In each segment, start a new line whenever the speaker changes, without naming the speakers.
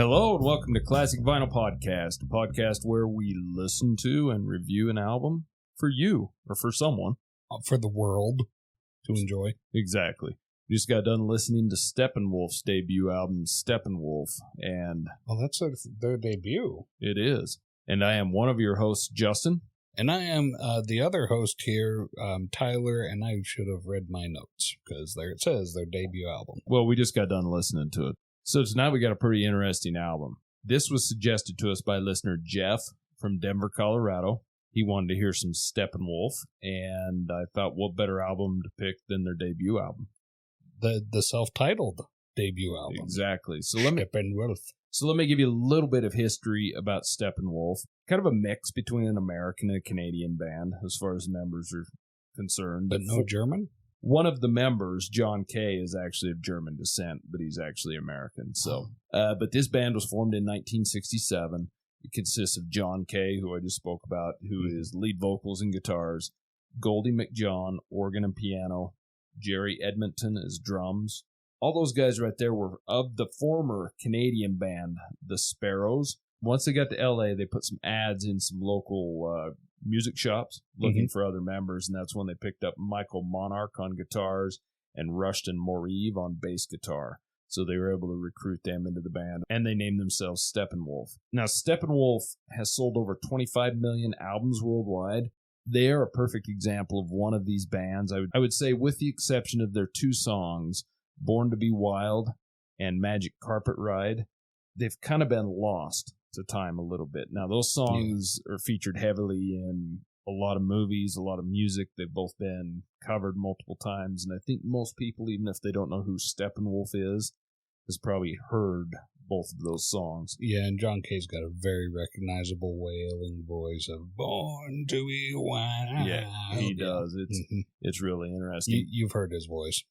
Hello and welcome to Classic Vinyl Podcast, a podcast where we listen to and review an album for you or for someone.
For the world to enjoy.
Exactly. We just got done listening to Steppenwolf's debut album, Steppenwolf, and...
Well, that's their debut.
It is. And I am one of your hosts, Justin.
And I am the other host here, Tyler, and I should have read my notes, because there it says their debut album.
Well, we just got done listening to it. So tonight we got a pretty interesting album. This was suggested to us by listener Jeff from Denver, Colorado. He wanted to hear some Steppenwolf, and I thought, what better album to pick than their debut album?
The self-titled debut album.
Exactly. So let me give you a little bit of history about Steppenwolf. Kind of a mix between an American and a Canadian band as far as members are concerned.
But no German?
One of the members, John Kay, is actually of German descent, but he's actually American. But this band was formed in 1967. It consists of John Kay, who I just spoke about, who is lead vocals and guitars, Goldie McJohn, organ and piano, Jerry Edmonton is drums. All those guys right there were of the former Canadian band, the Sparrows. Once they got to L.A., they put some ads in some local music shops looking for other members, and that's when they picked up Michael Monarch on guitars and Rushton Morive on bass guitar. So they were able to recruit them into the band, and they named themselves Steppenwolf. Now, Steppenwolf has sold over 25 million albums worldwide. They are a perfect example of one of these bands. I would say, with the exception of their two songs, Born to be Wild and Magic Carpet Ride, they've kind of been lost to time a little bit. Now, those songs are featured heavily in a lot of movies, a lot of music. They've both been covered multiple times, and I think most people, even if they don't know who Steppenwolf is, has probably heard both of those songs.
Yeah, and John Kay's got a very recognizable wailing voice of Born to be Wild.
Yeah, he does. It's really interesting.
You've heard his voice.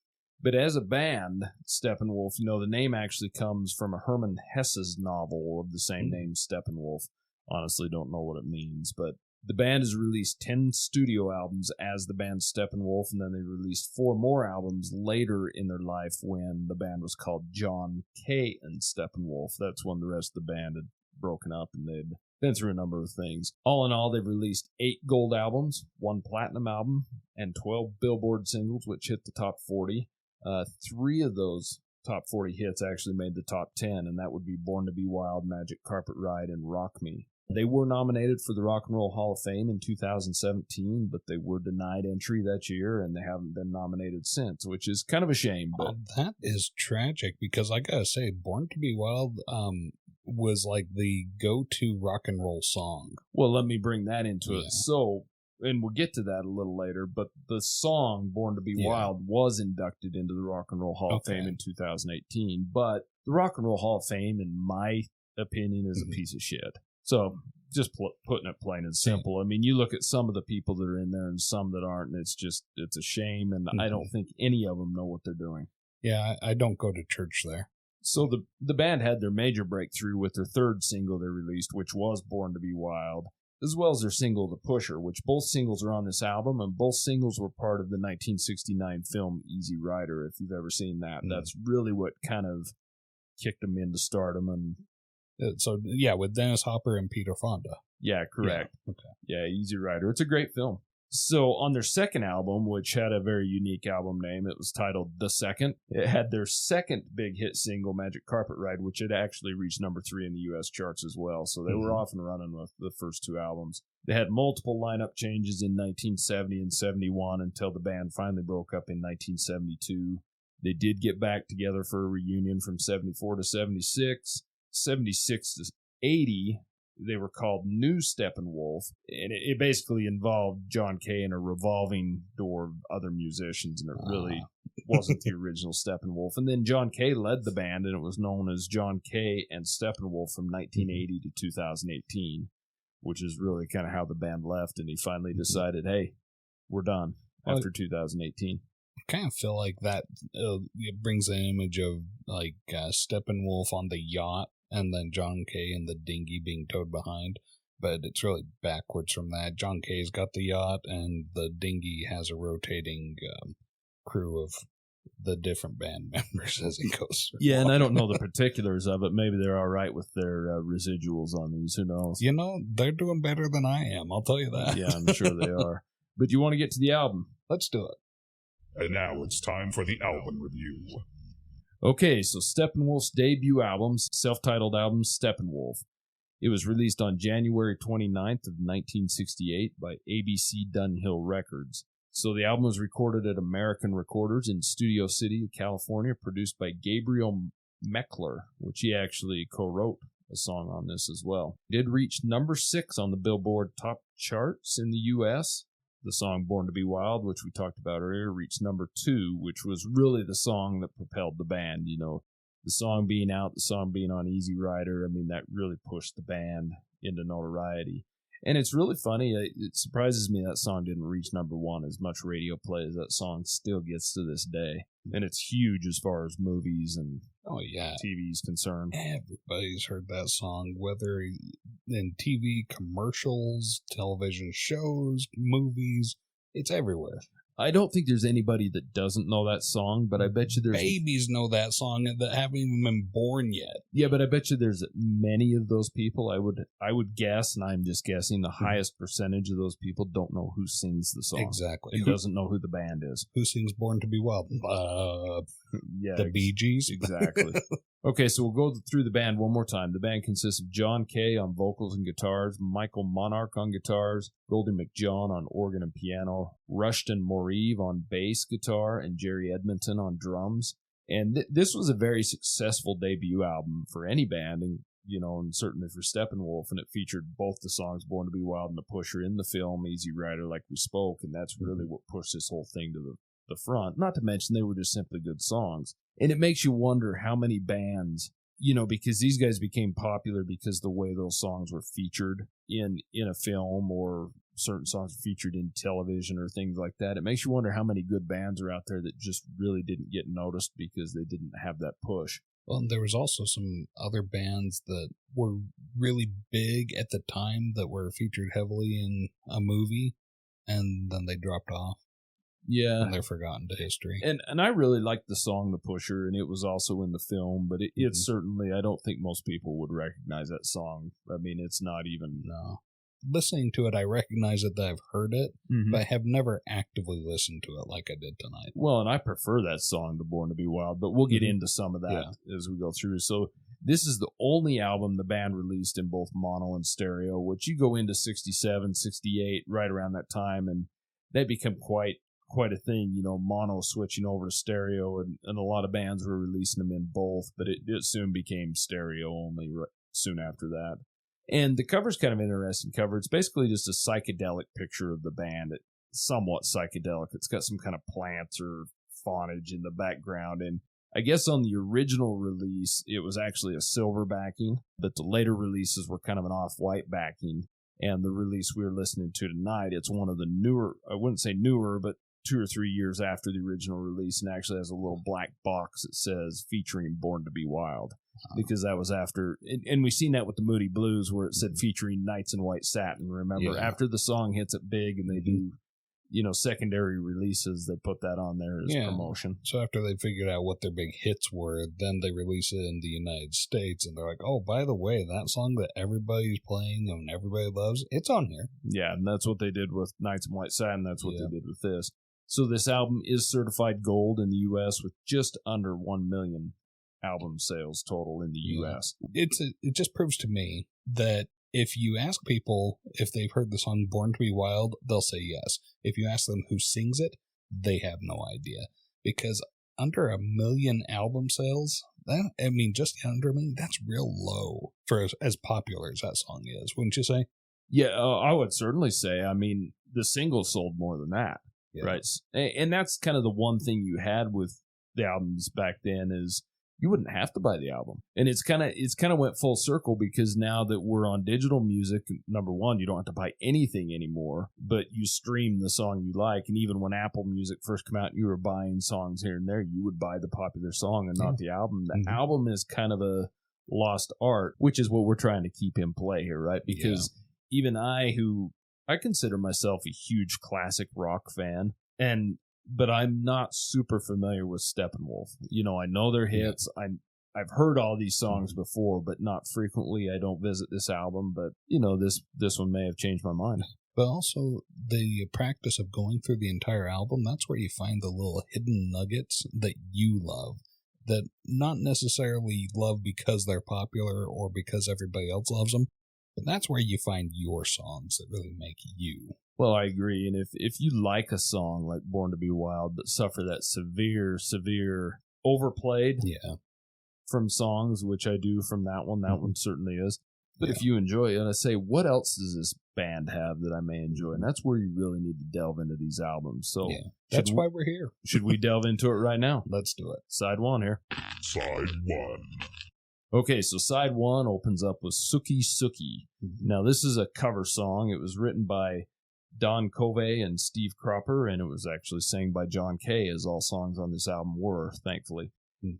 But as a band, Steppenwolf, the name actually comes from a Hermann Hesse's novel of the same name, Steppenwolf. Honestly, don't know what it means, but the band has released 10 studio albums as the band Steppenwolf, and then they released 4 more albums later in their life when the band was called John Kay and Steppenwolf. That's when the rest of the band had broken up and they'd been through a number of things. All in all, they've released 8 gold albums, 1 platinum album, and 12 Billboard singles, which hit the top 40. 3 of those top 40 hits actually made the top 10, and that would be Born to be Wild, Magic Carpet Ride, and Rock Me. They were nominated for the Rock and Roll Hall of Fame in 2017, but they were denied entry that year, and they haven't been nominated since, which is kind of a shame. But
that is tragic, because I gotta say, Born to be Wild was like the go-to rock and roll song.
Well, let me bring that into it. So, and we'll get to that a little later, but the song Born to be Wild was inducted into the Rock and Roll Hall of Fame in 2018, but the Rock and Roll Hall of Fame, in my opinion, is a piece of shit. So, just putting it plain and simple. I mean, you look at some of the people that are in there and some that aren't, and it's a shame, and I don't think any of them know what they're doing.
Yeah, I don't go to church there.
So the band had their major breakthrough with their 3rd single they released, which was Born to be Wild, as well as their single, The Pusher, which both singles are on this album, and both singles were part of the 1969 film Easy Rider, if you've ever seen that. That's really what kind of kicked them into stardom. And
so, with Dennis Hopper and Peter Fonda.
Yeah, correct.
Yeah, okay.
Yeah, Easy Rider. It's a great film. So on their 2nd album, which had a very unique album name, it was titled The Second. It had their 2nd big hit single, Magic Carpet Ride, which had actually reached number 3 in the U.S. charts as well. So they were off and running with the first 2 albums. They had multiple lineup changes in 1970 and 71 until the band finally broke up in 1972. They did get back together for a reunion from 74 to 76. 76 to 80, they were called New Steppenwolf, and it basically involved John Kay in a revolving door of other musicians, and it really wasn't the original Steppenwolf. And then John Kay led the band, and it was known as John Kay and Steppenwolf from 1980 to 2018, which is really kind of how the band left, and he finally decided, hey, we're done after 2018.
I kind of feel like that it brings an image of like Steppenwolf on the yacht, and then John Kay and the dinghy being towed behind. But it's really backwards from that. John Kay's got the yacht, and the dinghy has a rotating crew of the different band members as it goes through.
Yeah, and I don't know the particulars of it. Maybe they're all right with their residuals on these. Who knows?
You know, they're doing better than I am. I'll tell you that.
Yeah, I'm sure they are. But you want to get to the album?
Let's do it.
And now it's time for the album review.
Okay, so Steppenwolf's debut album, self-titled album, Steppenwolf. It was released on January 29th of 1968 by ABC Dunhill Records. So the album was recorded at American Recorders in Studio City, California, produced by Gabriel Meckler, which he actually co-wrote a song on this as well. It did reach number 6 on the Billboard top charts in the U.S. The song Born to Be Wild, which we talked about earlier, reached number 2, which was really the song that propelled the band. You know, the song being out, the song being on Easy Rider, I mean, that really pushed the band into notoriety. And it's really funny. It surprises me that song didn't reach number 1. As much radio play as that song still gets to this day. And it's huge as far as movies and TV is concerned.
Everybody's heard that song, whether in TV commercials, television shows, movies. It's everywhere.
I don't think there's anybody that doesn't know that song, but I bet you there's...
Babies know that song that haven't even been born yet.
Yeah, but I bet you there's many of those people. I would guess, and I'm just guessing, the highest percentage of those people don't know who sings the song.
Exactly.
And doesn't know who the band is.
Who sings Born to Be Wild?
Yeah,
the Bee Gees?
Exactly. Okay, so we'll go through the band one more time. The band consists of John Kay on vocals and guitars, Michael Monarch on guitars, Goldie McJohn on organ and piano, Rushton Morive on bass guitar, and Jerry Edmonton on drums. And this was a very successful debut album for any band, and and certainly for Steppenwolf. And it featured both the songs Born to Be Wild and The Pusher in the film Easy Rider, like we spoke, and that's really what pushed this whole thing to the front. Not to mention they were just simply good songs. And it makes you wonder how many bands, because these guys became popular because the way those songs were featured in a film, or certain songs were featured in television or things like that. It makes you wonder how many good bands are out there that just really didn't get noticed because they didn't have that push.
Well, and there was also some other bands that were really big at the time that were featured heavily in a movie, and then they dropped off.
Yeah.
And they're forgotten to history.
And I really liked the song The Pusher, and it was also in the film, but it's certainly, I don't think most people would recognize that song. I mean, it's not even...
No. Listening to it, I recognize it, that I've heard it, but I have never actively listened to it like I did tonight.
Well, and I prefer that song to Born to Be Wild, but we'll get into some of that as we go through. So this is the only album the band released in both mono and stereo, which you go into 67, 68, right around that time, and they become quite a thing, mono switching over to stereo, and a lot of bands were releasing them in both, but it soon became stereo only soon after that. And the cover's kind of an interesting cover. It's basically just a psychedelic picture of the band. It's somewhat psychedelic. It's got some kind of plants or foliage in the background, and I guess on the original release, it was actually a silver backing, but the later releases were kind of an off-white backing. And the release we were listening to tonight, it's one of the newer, I wouldn't say newer, but 2 or 3 years after the original release, and actually has a little black box that says featuring Born to Be Wild, because that was after, and we've seen that with the Moody Blues where it said featuring Knights in White Satin. Remember, after the song hits it big and they do, secondary releases, they put that on there as promotion.
So after they figured out what their big hits were, then they release it in the United States, and they're like, oh, by the way, that song that everybody's playing and everybody loves, it's on here.
Yeah, and that's what they did with Knights in White Satin. That's what they did with this. So this album is certified gold in the U.S. with just under 1 million album sales total in the U.S.
It just proves to me that if you ask people if they've heard the song Born to Be Wild, they'll say yes. If you ask them who sings it, they have no idea. Because under 1 million album sales, just under 1 million, that's real low for as popular as that song is, wouldn't you say?
Yeah, I would certainly say. I mean, the single sold more than that. Yeah. Right. And that's kind of the one thing you had with the albums back then is you wouldn't have to buy the album. And it's kind of went full circle, because now that we're on digital music, number one, you don't have to buy anything anymore, but you stream the song you like. And even when Apple Music first came out and you were buying songs here and there, you would buy the popular song and not the album. The album is kind of a lost art, which is what we're trying to keep in play here, right? Because even I consider myself a huge classic rock fan, and but I'm not super familiar with Steppenwolf. You know, I know their hits. Yeah. I've heard all these songs before, but not frequently. I don't visit this album, but, you know, this one may have changed my mind.
But also, the practice of going through the entire album, that's where you find the little hidden nuggets that you love. That not necessarily love because they're popular or because everybody else loves them, but that's where you find your songs that really make you.
Well, I agree. And if you like a song like Born to Be Wild, but suffer that severe overplayed from songs, which I do from that one certainly is. But if you enjoy it, and I say, what else does this band have that I may enjoy? And that's where you really need to delve into these albums. So
that's why we're here.
Should we delve into it right now?
Let's do it.
Side 1 here.
Side 1.
Okay, so side 1 opens up with Sookie Sookie. Now, this is a cover song. It was written by Don Covey and Steve Cropper, and it was actually sang by John Kay, as all songs on this album were, thankfully.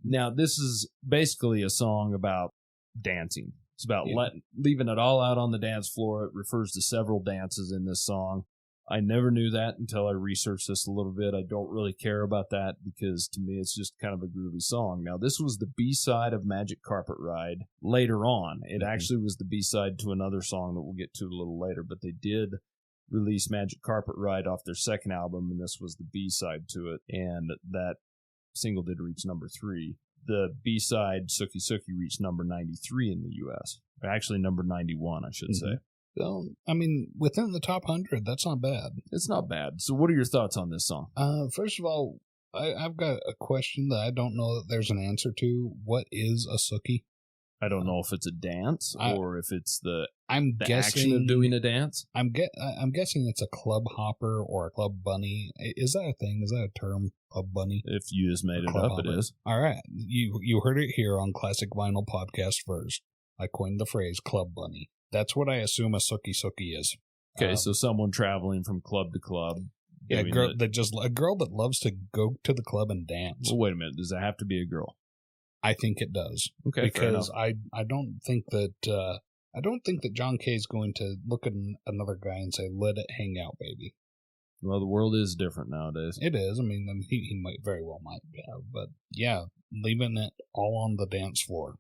Now, this is basically a song about dancing. It's about leaving it all out on the dance floor. It refers to several dances in this song. I never knew that until I researched this a little bit. I don't really care about that because to me it's just kind of a groovy song. Now, this was the B-side of Magic Carpet Ride later on. It actually was the B-side to another song that we'll get to a little later, but they did release Magic Carpet Ride off their second album, and this was the B-side to it, and that single did reach number 3. The B-side, Sookie Sookie, reached number 93 in the U.S. Actually, number 91, I should say.
So, I mean, within the top 100, that's not bad.
It's not bad. So what are your thoughts on this song?
First of all, I've got a question that I don't know that there's an answer to. What is a Sookie?
I don't know if it's a dance or if it's the
guessing,
action of doing a dance.
I'm guessing it's a club hopper or a club bunny. Is that a thing? Is that a term, club bunny?
If you just made it up, hopper. It is.
All right. You heard it here on Classic Vinyl Podcast first. I coined the phrase club bunny. That's what I assume a Sookie Sookie is.
Okay, so someone traveling from club to club.
Yeah, a girl that loves to go to the club and dance.
Well, wait a minute. Does it have to be a girl?
I think it does.
Okay,
because I don't think that John Kay is going to look at another guy and say, "Let it hang out, baby."
Well, the world is different nowadays.
It is. I mean, he might very well have, but yeah, leaving it all on the dance floor,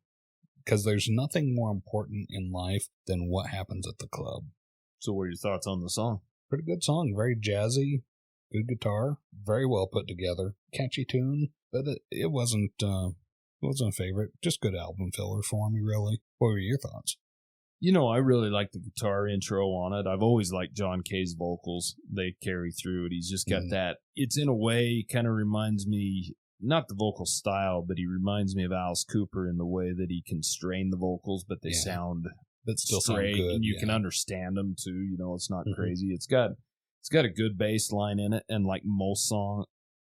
because there's nothing more important in life than what happens at the club.
So, what are your thoughts on the song?
Pretty good song, very jazzy, good guitar, very well put together, catchy tune, but it wasn't. It wasn't a favorite. Just good album filler for me, really. What were your thoughts?
You know, I really like the guitar intro on it. I've always liked John Kay's vocals. They carry through it. He's just got that. It's in a way kind of reminds me, not the vocal style, but he reminds me of Alice Cooper in the way that he can strain the vocals, but they sound
still
straight,
sound good,
and you can understand them too. You know, it's not crazy. It's got a good bass line in it, and like most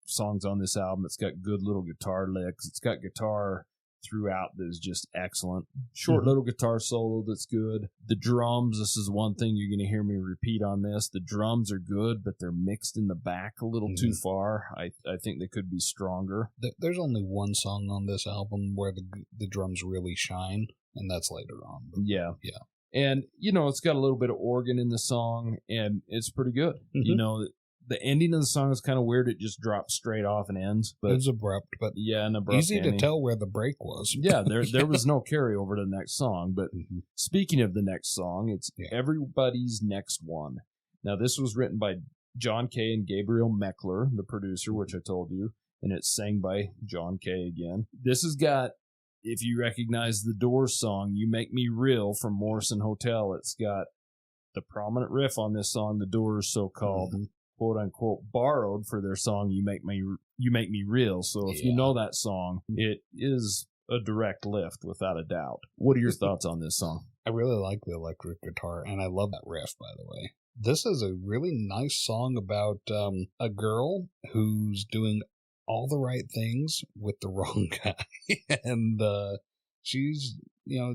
songs on this album, it's got good little guitar licks. It's got guitar throughout that is just excellent. Short little guitar solo that's good. The drums, this is one thing you're going to hear me repeat on this. The drums are good, but they're mixed in the back a little too far. I think they could be stronger.
There's only one song on this album where the drums really shine, and that's later on.
Yeah. And, you know, it's got a little bit of organ in the song, and it's pretty good. You know, the ending of the song is kind of weird. It just drops straight off and ends. But
it was abrupt, but
an abrupt
easy
ending.
to tell where the break was.
Yeah, there was no carryover to the next song. But speaking of the next song, it's Everybody's Next One. Now, this was written by John Kay and Gabriel Meckler, the producer, which I told you, and it's sang by John Kay again. This has got, if you recognize the Doors song, You Make Me Real from Morrison Hotel, it's got the prominent riff on this song, the Doors so-called quote-unquote borrowed for their song You Make Me Real. So if you know that song, it is a direct lift without a doubt. What are your thoughts on this song?
I really like the electric guitar, and I love that riff, by the way. This is a really nice song about a girl who's doing all the right things with the wrong guy. And she's,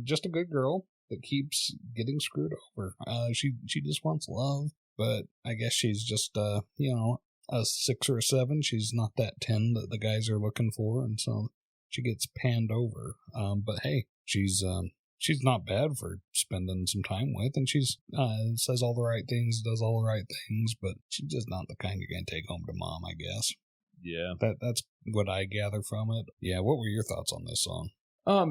just a good girl that keeps getting screwed over. She just wants love. But I guess she's just, a 6 or a 7. She's not that 10 that the guys are looking for, and so she gets panned over. But hey, she's not bad for spending some time with, and she's says all the right things, does all the right things, but she's just not the kind you're going to take home to mom, I guess.
Yeah.
That's what I gather from it. Yeah, what were your thoughts on this song?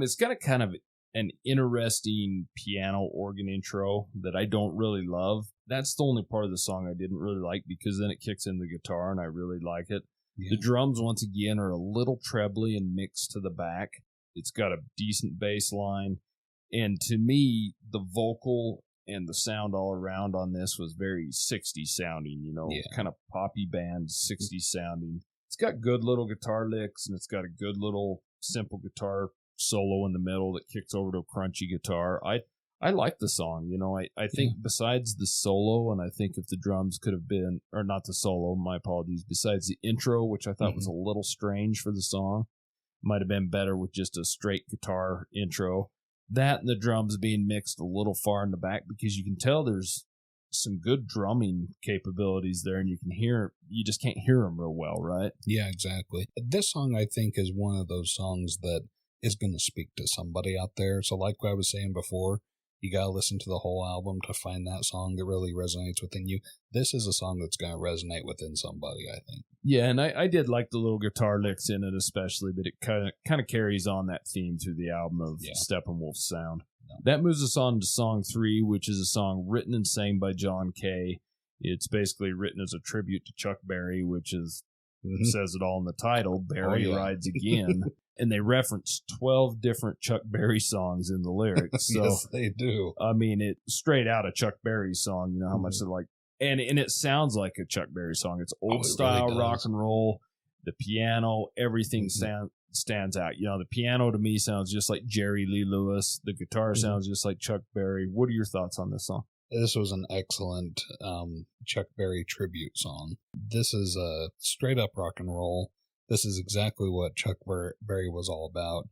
It's got a kind of an interesting piano organ intro that I don't really love. That's the only part of the song I didn't really like, because then it kicks in the guitar and I really like it.
Yeah.
The drums, once again, are a little trebly and mixed to the back. It's got a decent bass line. And to me, the vocal and the sound all around on this was very 60s sounding, kind of poppy band 60s sounding. It's got good little guitar licks, and it's got a good little simple guitar solo in the middle that kicks over to a crunchy guitar. I like the song. I think besides the solo, and I think if the drums could have been, or not the solo, my apologies, besides the intro, which I thought was a little strange for the song, might have been better with just a straight guitar intro. That and the drums being mixed a little far in the back, because you can tell there's some good drumming capabilities there, and you just can't hear them real well, right?
Yeah, exactly. This song, I think, is one of those songs that is going to speak to somebody out there. So like I was saying before, you got to listen to the whole album to find that song that really resonates within you. This is a song that's going to resonate within somebody, I think.
Yeah, and I did like the little guitar licks in it especially, but it kind of carries on that theme through the album of Steppenwolf's sound. Yeah. That moves us on to song 3, which is a song written and sang by John Kay. It's basically written as a tribute to Chuck Berry, which is says it all in the title, Berry Rides Again. And they reference 12 different Chuck Berry songs in the lyrics. So,
yes, they do.
I mean, it straight out a Chuck Berry song, how much they're like, and it sounds like a Chuck Berry song. It's old style really rock and roll. The piano, everything stands out. The piano to me sounds just like Jerry Lee Lewis. The guitar sounds just like Chuck Berry. What are your thoughts on this song?
This was an excellent Chuck Berry tribute song. This is a straight up rock and roll. This is exactly what Chuck Berry was all about.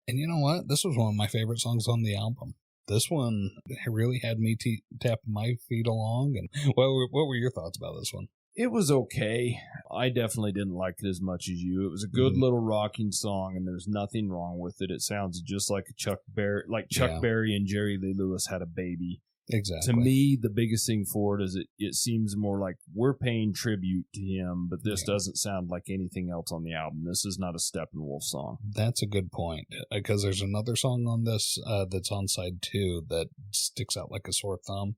And you know what? This was one of my favorite songs on the album. This one really had me tap my feet along. And what were your thoughts about this one?
It was okay. I definitely didn't like it as much as you. It was a good little rocking song, and there's nothing wrong with it. It sounds just like Chuck Berry and Jerry Lee Lewis had a baby.
Exactly.
To me, the biggest thing for it is it seems more like we're paying tribute to him, but this doesn't sound like anything else on the album. This is not a Steppenwolf song.
That's a good point, because there's another song on this that's on side 2 that sticks out like a sore thumb.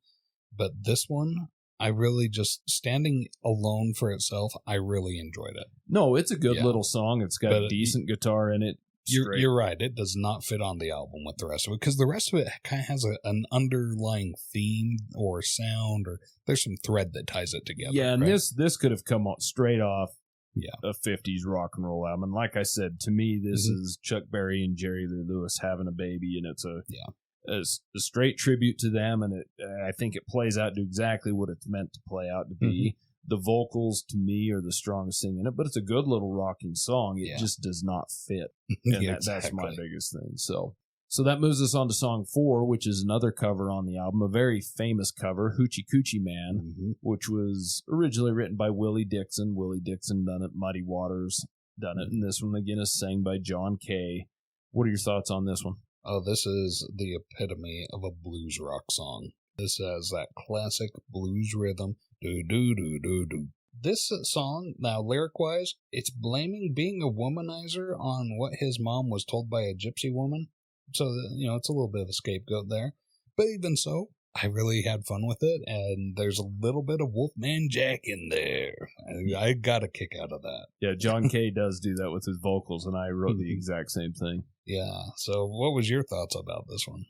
But this one, I really just, standing alone for itself, I really enjoyed it.
No, it's a good little song. It's got a decent guitar in it.
You're right. It does not fit on the album with the rest of it, because the rest of it kind of has an underlying theme or sound, or there's some thread that ties it together.
Yeah, and this could have come straight off
yeah,
a 50s rock and roll album. And like I said, to me, this is Chuck Berry and Jerry Lee Lewis having a baby, and it's a straight tribute to them, and I think it plays out to exactly what it's meant to play out to be. The vocals, to me, are the strongest thing in it, but it's a good little rocking song. It just does not fit, and that's my biggest thing. So that moves us on to song 4, which is another cover on the album, a very famous cover, Hoochie Coochie Man, which was originally written by Willie Dixon. Willie Dixon done it, Muddy Waters done it, and this one again is sang by John Kay. What are your thoughts on this one?
Oh, this is the epitome of a blues rock song. This has that classic blues rhythm. Do-do-do-do-do. This song, now lyric-wise, it's blaming being a womanizer on what his mom was told by a gypsy woman. So, it's a little bit of a scapegoat there. But even so, I really had fun with it, and there's a little bit of Wolfman Jack in there. I got a kick out of that.
Yeah, John Kay does do that with his vocals, and I wrote the exact same thing.
Yeah, so what was your thoughts about this one?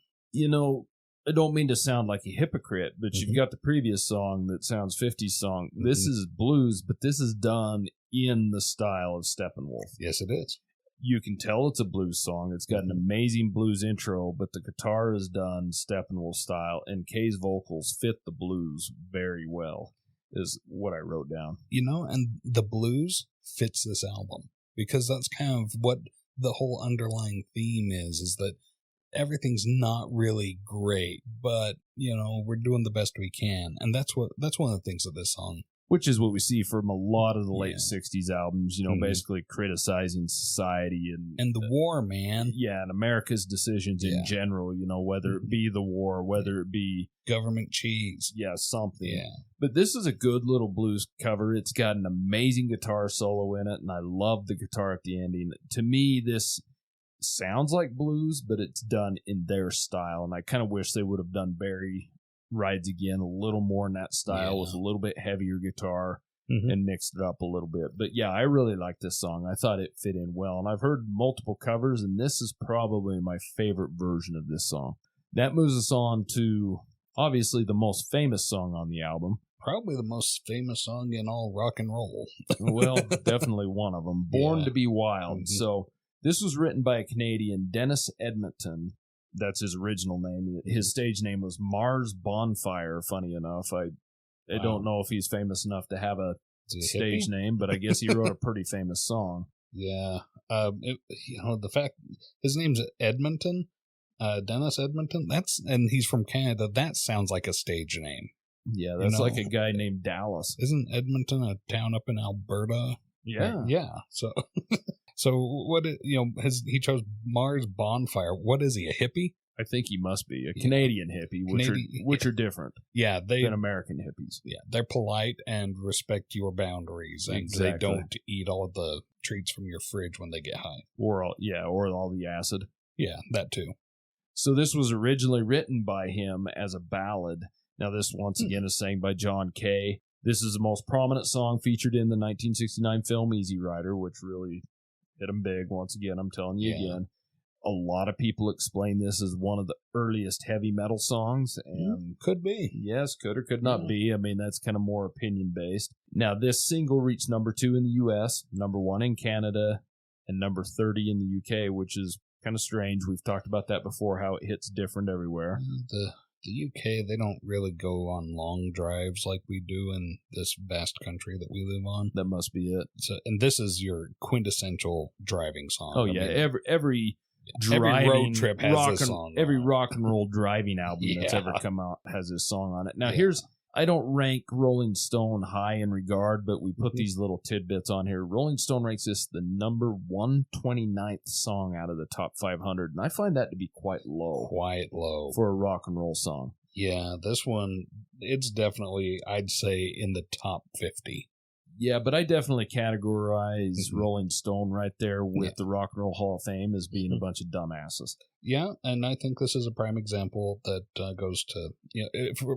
I don't mean to sound like a hypocrite, but you've got the previous song that sounds 50s song. This is blues, but this is done in the style of Steppenwolf.
Yes, it is.
You can tell it's a blues song. It's got an amazing blues intro, but the guitar is done Steppenwolf style, and Kay's vocals fit the blues very well, is what I wrote down.
And the blues fits this album, because that's kind of what the whole underlying theme is that everything's not really great, but we're doing the best we can, and that's one of the things that this song
which is what we see from a lot of the late
Yeah.
60s albums, you know, basically criticizing society
and the war, man.
Yeah, and America's decisions in general, you know, whether it be the war, whether it be
government cheese.
Yeah, something.
Yeah.
But this is a good little blues cover. It's got an amazing guitar solo in it, and I love the guitar at the ending. To me, this sounds like blues, but it's done in their style, and I kind of wish they would have done Barry Rides Again a little more in that style with a little bit heavier guitar and mixed it up a little bit. But yeah, I really like this song. I thought it fit in well, and I've heard multiple covers, and this is probably my favorite version of this song. That moves us on to obviously the most famous song on the album.
Probably the most famous song in all rock and roll.
Well, definitely one of them. Born to be Wild. So this was written by a Canadian, Dennis Edmonton. That's his original name. His stage name was Mars Bonfire, funny enough. I don't know if he's famous enough to have a stage name, but I guess he wrote a pretty famous song.
Yeah. The fact his name's Edmonton, Dennis Edmonton, and he's from Canada, that sounds like a stage name.
Yeah, that's like a guy named Dallas.
Isn't Edmonton a town up in Alberta?
Yeah.
Yeah. So so what he chose Mars Bonfire. What is he, a hippie?
I think he must be a Canadian hippie, which are different.
Yeah,
than American hippies.
Yeah, they're polite and respect your boundaries, and they don't eat all of the treats from your fridge when they get high,
or all the acid.
Yeah, that too.
So this was originally written by him as a ballad. Now this once again is sang by John Kay. This is the most prominent song featured in the 1969 film Easy Rider, which really hit him big. Once again, I'm telling you again. A lot of people explain this as one of the earliest heavy metal songs, and
could be.
Yes, could or could not be. I mean, that's kind of more opinion based. Now, this single reached number 2 in the U.S., number 1 in Canada, and number 30 in the U.K., which is kind of strange. We've talked about that before, how it hits different everywhere.
The UK, they don't really go on long drives like we do in this vast country that we live on.
That must be it.
So, and this is your quintessential driving song.
Oh, yeah. Every
road trip has this song.
Every rock and roll driving album that's ever come out has this song on it. Now, I don't rank Rolling Stone high in regard, but we put these little tidbits on here. Rolling Stone ranks this the number 129th song out of the top 500, and I find that to be quite low.
Quite low.
For a rock and roll song.
Yeah, this one, it's definitely, I'd say, in the top 50.
Yeah, but I definitely categorize Rolling Stone right there with the Rock and Roll Hall of Fame as being a bunch of dumbasses.
Yeah, and I think this is a prime example that goes to,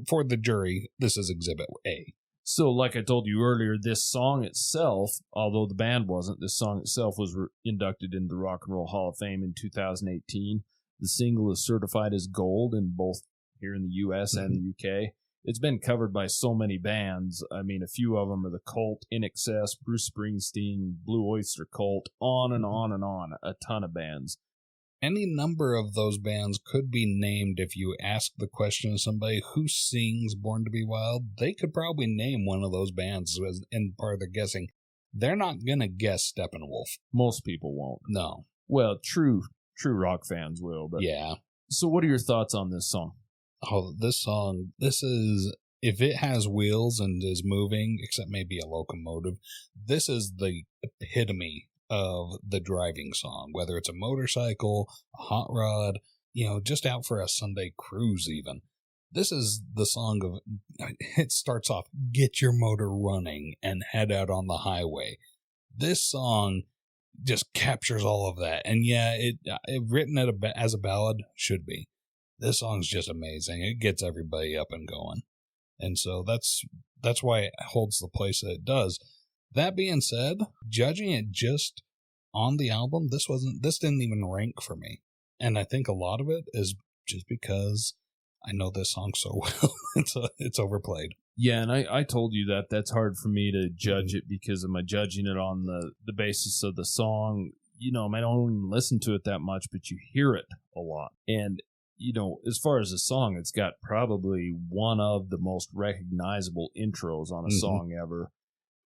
for the jury, this is Exhibit A.
So, like I told you earlier, this song itself, although the band wasn't, this song itself was inducted into the Rock and Roll Hall of Fame in 2018. The single is certified as gold in both here in the U.S. and the U.K., It's been covered by so many bands. I mean, a few of them are The Cult, In Excess, Bruce Springsteen, Blue Oyster Cult, on and on and on. A ton of bands.
Any number of those bands could be named if you ask the question of somebody who sings Born to be Wild. They could probably name one of those bands in part of their guessing. They're not going to guess Steppenwolf.
Most people won't.
No.
Well, true rock fans will. But
yeah.
So what are your thoughts on this song?
Oh, this song, this is, if it has wheels and is moving, except maybe a locomotive, this is the epitome of the driving song, whether it's a motorcycle, a hot rod, just out for a Sunday cruise even. This is the song of, it starts off, get your motor running and head out on the highway. This song just captures all of that. And yeah, it written as a ballad should be. This song's just amazing. It gets everybody up and going. And so that's why it holds the place that it does. That being said, judging it just on the album, this didn't even rank for me. And I think a lot of it is just because I know this song so well. It's overplayed. Yeah,
and I told you that's hard for me to judge it because am I judging it on the basis of the song? I don't even listen to it that much, but you hear it a lot. And as far as the song, it's got probably one of the most recognizable intros on a song ever.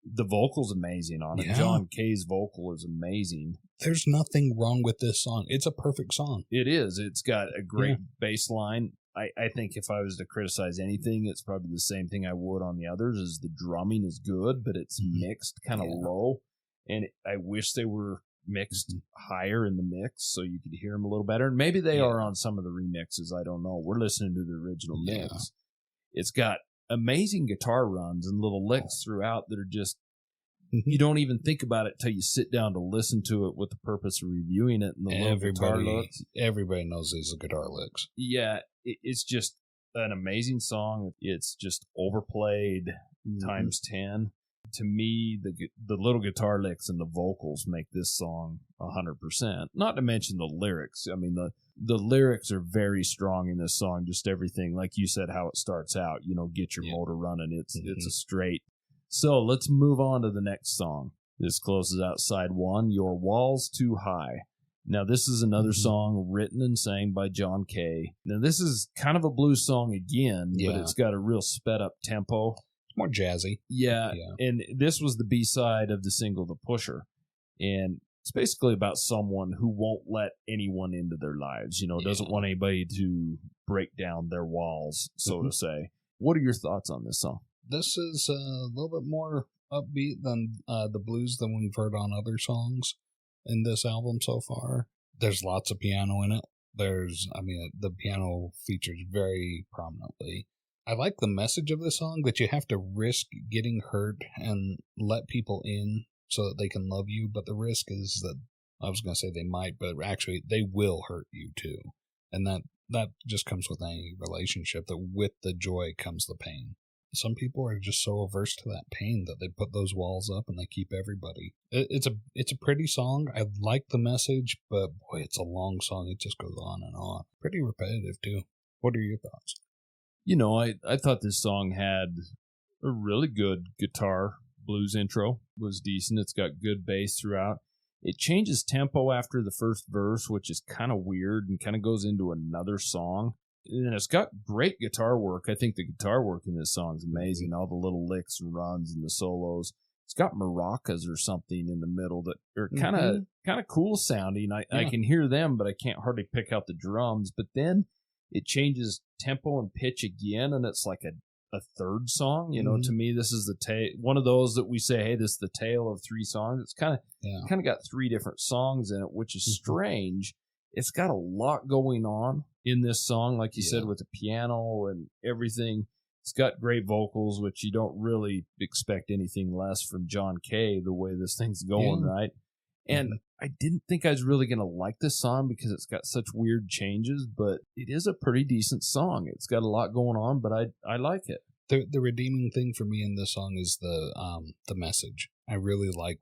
The vocal's amazing on it. Yeah. John Kay's vocal is amazing.
There's nothing wrong with this song. It's a perfect song.
It is. It's got a great bass line. I think if I was to criticize anything, it's probably the same thing I would on the others, is the drumming is good, but it's mixed kind of low. And I wish they were mixed higher in the mix so you could hear them a little better. And maybe they are on some of the remixes. I don't know. We're listening to the original mix. It's got amazing guitar runs and little licks throughout that are just, you don't even think about it till you sit down to listen to it with the purpose of reviewing it. And the guitar licks.
Everybody knows these are guitar licks.
Yeah, it's just an amazing song. It's just overplayed times 10. To me, the little guitar licks and the vocals make this song 100%. Not to mention the lyrics. I mean, the lyrics are very strong in this song. Just everything, like you said, how it starts out. Get your motor running. It's a straight. So let's move on to the next song. This closes out side 1, Your Wall's Too High. Now, this is another song written and sang by John Kay. Now, this is kind of a blues song again, but it's got a real sped-up tempo.
It's more jazzy.
Yeah, and this was the B-side of the single, The Pusher. And it's basically about someone who won't let anyone into their lives, doesn't want anybody to break down their walls, so to say. What are your thoughts on this song?
This is a little bit more upbeat than the blues than we've heard on other songs in this album so far. There's lots of piano in it. The piano features very prominently. I like the message of the song, that you have to risk getting hurt and let people in so that they can love you, but the risk is that, I was going to say they might, but actually they will hurt you too. And that just comes with any relationship, that with the joy comes the pain. Some people are just so averse to that pain that they put those walls up and they keep everybody. It's a pretty song. I like the message, but boy, it's a long song. It just goes on and on. Pretty repetitive too. What are your thoughts?
I thought this song had a really good guitar blues intro. It was decent. It's got good bass throughout. It changes tempo after the first verse, which is kind of weird, and kind of goes into another song. And it's got great guitar work. I think the guitar work in this song is amazing. All the little licks and runs and the solos. It's got maracas or something in the middle that are kind of cool sounding. I can hear them, but I can't hardly pick out the drums. But then it changes tempo and pitch again, and it's like a third song. To me, this is one of those that we say, hey, this is the tale of 3 songs. It's kind of got 3 different songs in it, which is strange. It's got a lot going on in this song, like you said, with the piano and everything. It's got great vocals, which you don't really expect anything less from John Kay, the way this thing's going, right? And I didn't think I was really going to like this song because it's got such weird changes, but it is a pretty decent song. It's got a lot going on, but I like it.
The redeeming thing for me in this song is the message. I really like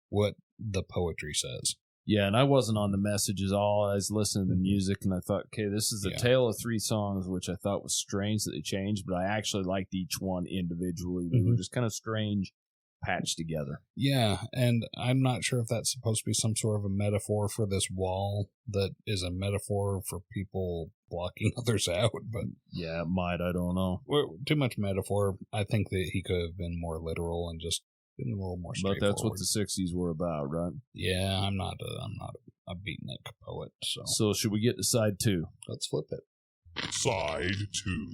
what the poetry says.
Yeah, and I wasn't on the message at all. I was listening to the music, and I thought, okay, this is the tale of 3 songs, which I thought was strange that they changed, but I actually liked each one individually. They were just kind of strange, patched together.
Yeah, and I'm not sure if that's supposed to be some sort of a metaphor for this wall that is a metaphor for people blocking others out, but
yeah, it might. I don't know.
Too much metaphor. I think that he could have been more literal and just been a little more straightforward.
But that's what the 60s were about, right?
Yeah, I'm not a beatnik poet.
So should we get to side 2?
Let's flip it.
Side 2.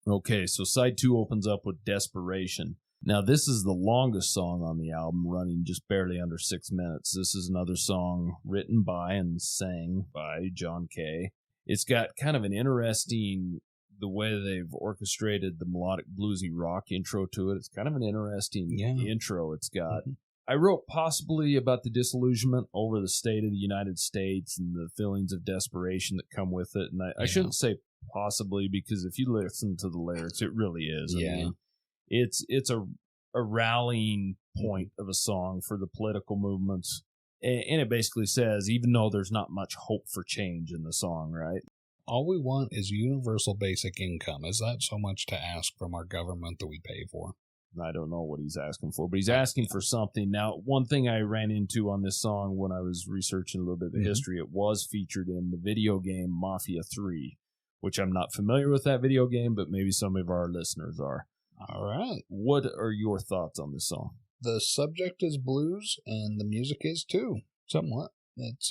Okay, so side 2 opens up with Desperation. Now, this is the longest song on the album, running just barely under 6 minutes. This is another song written by and sang by John Kay. It's got kind of an interesting, the way they've orchestrated the melodic bluesy rock intro to it. It's kind of an interesting intro it's got. I wrote possibly about the disillusionment over the state of the United States and the feelings of desperation that come with it. And I shouldn't say possibly, because if you listen to the lyrics, it really is. I mean, it's a rallying point of a song for the political movements. And it basically says, even though there's not much hope for change in the song, right?
All we want is universal basic income. Is that so much to ask from our government that we pay for?
I don't know what he's asking for, but he's asking for something. Now, one thing I ran into on this song when I was researching a little bit of the history, it was featured in the video game Mafia 3, which I'm not familiar with that video game, but maybe some of our listeners are.
All right.
What are your thoughts on this song?
The subject is blues, and the music is too, somewhat. It's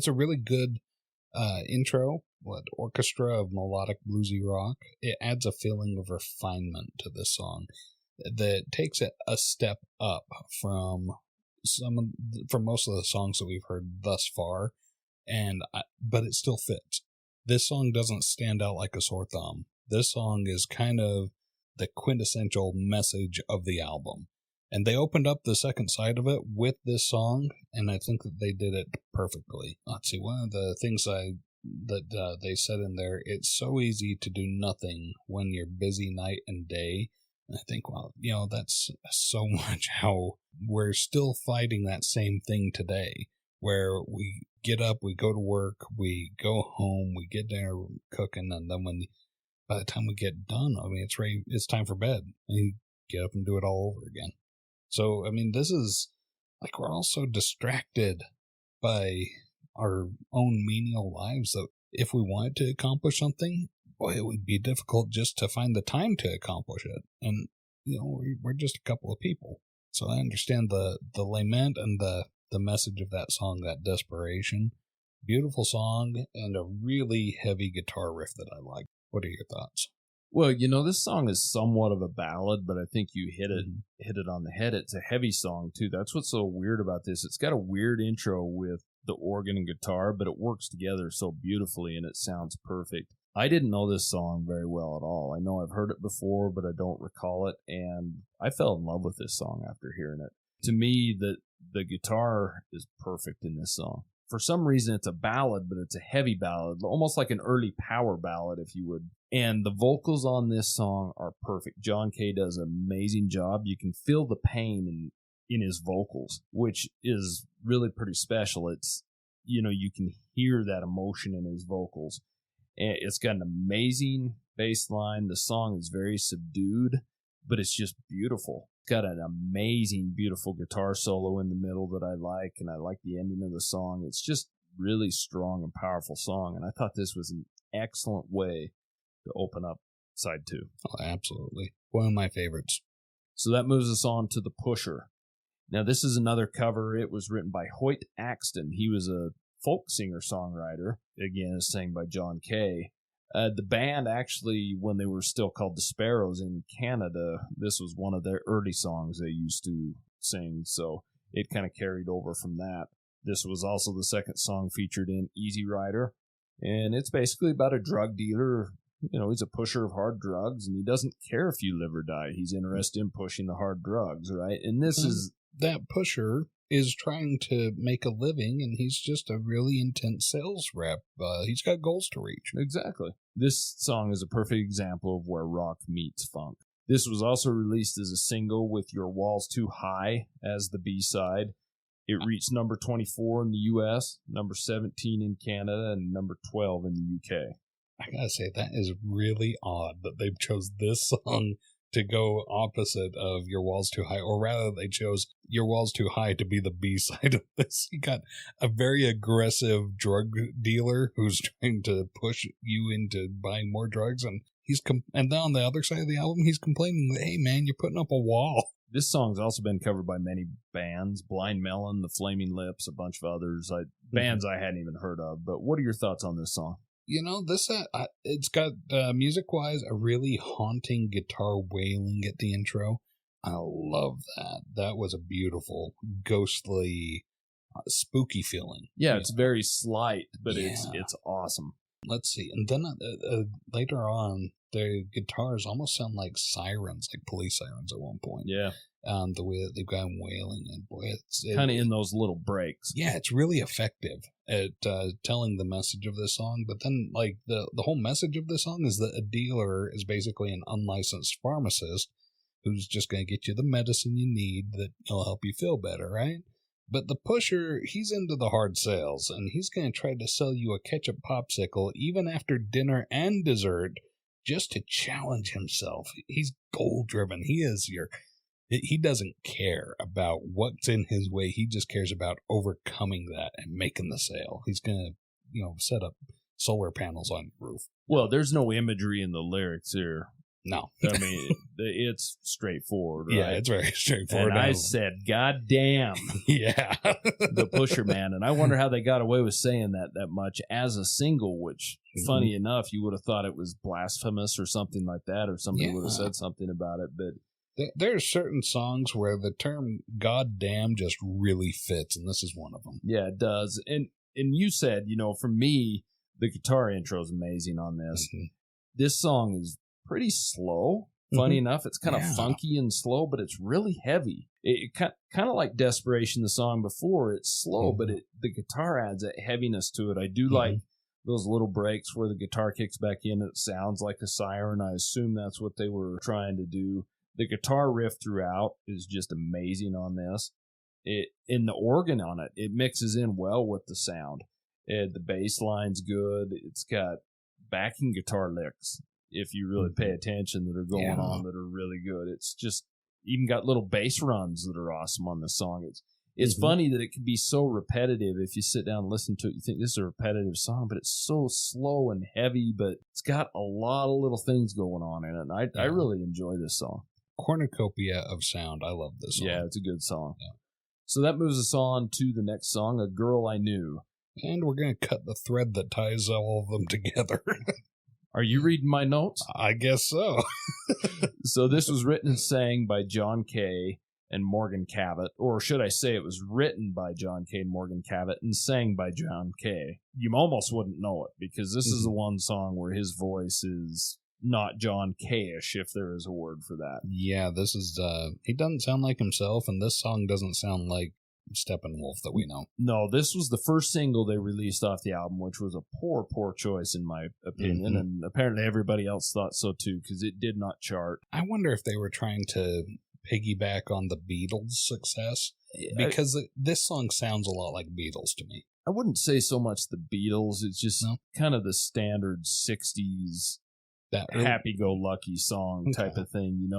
a really good intro orchestra of melodic bluesy rock. It adds a feeling of refinement to this song that takes it a step up from most of the songs that we've heard thus far, but it still fits. This song doesn't stand out like a sore thumb. This song is kind of the quintessential message of the album. And they opened up the second side of it with this song, and I think that they did it perfectly. Let's see, one of the things that they said in there, it's so easy to do nothing when you're busy night and day. And I think, well, that's so much how we're still fighting that same thing today, where we get up, we go to work, we go home, we get dinner cooking, and then by the time we get done, it's time for bed, and you get up and do it all over again. So, this is, we're all so distracted by our own menial lives that if we wanted to accomplish something, boy, it would be difficult just to find the time to accomplish it. And, we're just a couple of people. So I understand the lament and the message of that song, that desperation. Beautiful song and a really heavy guitar riff that I like. What are your thoughts?
Well, this song is somewhat of a ballad, but I think you hit it on the head. It's a heavy song, too. That's what's so weird about this. It's got a weird intro with the organ and guitar, but it works together so beautifully, and it sounds perfect. I didn't know this song very well at all. I know I've heard it before, but I don't recall it, and I fell in love with this song after hearing it. To me, the guitar is perfect in this song. For some reason, it's a ballad, but it's a heavy ballad, almost like an early power ballad, if you would. And the vocals on this song are perfect. John Kay does an amazing job. You can feel the pain in his vocals, which is really pretty special. It's, you can hear that emotion in his vocals. And it's got an amazing bass line. The song is very subdued, but it's just beautiful. It's got an amazing, beautiful guitar solo in the middle that I like, and I like the ending of the song. It's just really strong and powerful song, and I thought this was an excellent way to open up side 2.
Oh, absolutely. One of my favorites.
So that moves us on to The Pusher. Now, this is another cover. It was written by Hoyt Axton. He was a folk singer-songwriter. Again, it's sang by John Kay. The band actually, when they were still called the Sparrows in Canada, this was one of their early songs they used to sing, so it kind of carried over from that. This was also the second song featured in Easy Rider, and it's basically about a drug dealer. He's a pusher of hard drugs, and he doesn't care if you live or die. He's interested in pushing the hard drugs, right? And this is...
That pusher is trying to make a living, and he's just a really intense sales rep. He's got goals to reach.
Exactly. This song is a perfect example of where rock meets funk. This was also released as a single with Your Walls Too High as the B-side. It reached number 24 in the U.S., number 17 in Canada, and number 12 in the U.K.
I gotta say, that is really odd that they chose this song to go opposite of Your Walls Too High, or rather they chose Your Walls Too High to be the B-side of this. You got a very aggressive drug dealer who's trying to push you into buying more drugs, and and then on the other side of the album, he's complaining that, hey man, you're putting up a wall.
This song's also been covered by many bands, Blind Melon, The Flaming Lips, a bunch of others, bands I hadn't even heard of. But what are your thoughts on this song?
It's got, music-wise, a really haunting guitar wailing at the intro. I love that. That was a beautiful, ghostly, spooky feeling.
Yeah, it's very slight, but it's awesome.
Let's see. And then later on, the guitars almost sound like sirens, like police sirens at one point.
Yeah.
The way that they've got them wailing, and boy, it's
kind of in those little breaks.
Yeah, it's really effective at telling the message of this song. But then, the whole message of this song is that a dealer is basically an unlicensed pharmacist who's just going to get you the medicine you need that will help you feel better, right? But the pusher, he's into the hard sales, and he's going to try to sell you a ketchup popsicle even after dinner and dessert just to challenge himself. He's goal-driven. He doesn't care about what's in his way. He just cares about overcoming that and making the sale. He's going to, set up solar panels on your roof.
Well, there's no imagery in the lyrics here.
No.
I mean, it's straightforward, right?
Yeah, it's very straightforward.
And I said, God damn.
Yeah.
The Pusher Man. And I wonder how they got away with saying that much as a single, which, funny enough, you would have thought it was blasphemous or something like that, or somebody would have said something about it. But
there are certain songs where the term God damn just really fits, and this is one of them.
Yeah, it does. And you said, for me, the guitar intro is amazing on this. Mm-hmm. This song is pretty slow. Funny enough, it's kind of funky and slow, but it's really heavy. It kind of like Desperation, the song before. It's slow, but the guitar adds that heaviness to it. I do like those little breaks where the guitar kicks back in and it sounds like a siren. I assume that's what they were trying to do. The guitar riff throughout is just amazing on this. In the organ on it, it mixes in well with the sound. The bass line's good. It's got backing guitar licks, if you really pay attention, that are going on that are really good. It's just even got little bass runs that are awesome on this song. It's funny that it can be so repetitive. If you sit down and listen to it, you think this is a repetitive song, but it's so slow and heavy, but it's got a lot of little things going on in it. And I really enjoy this song.
Cornucopia of sound. I love this song.
Yeah, it's a good song. Yeah. So that moves us on to the next song, A Girl I Knew.
And we're going to cut the thread that ties all of them together.
Are you reading my notes?
I guess so.
So this was written and sang by John Kay and Morgan Cabot. Or should I say it was written by John Kay and Morgan Cabot and sang by John Kay. You almost wouldn't know it, because this is the one song where his voice is not John Kay-ish, if there is a word for that.
Yeah, this is, he doesn't sound like himself, and this song doesn't sound like Steppenwolf that we know.
No, this was the first single they released off the album, which was a poor choice in my opinion, and apparently everybody else thought so too, because it did not chart.
I wonder if they were trying to piggyback on the Beatles' success, because this song sounds a lot like Beatles to me.
I wouldn't say so much the Beatles, it's just kind of the standard 60s that happy-go-lucky song type of thing.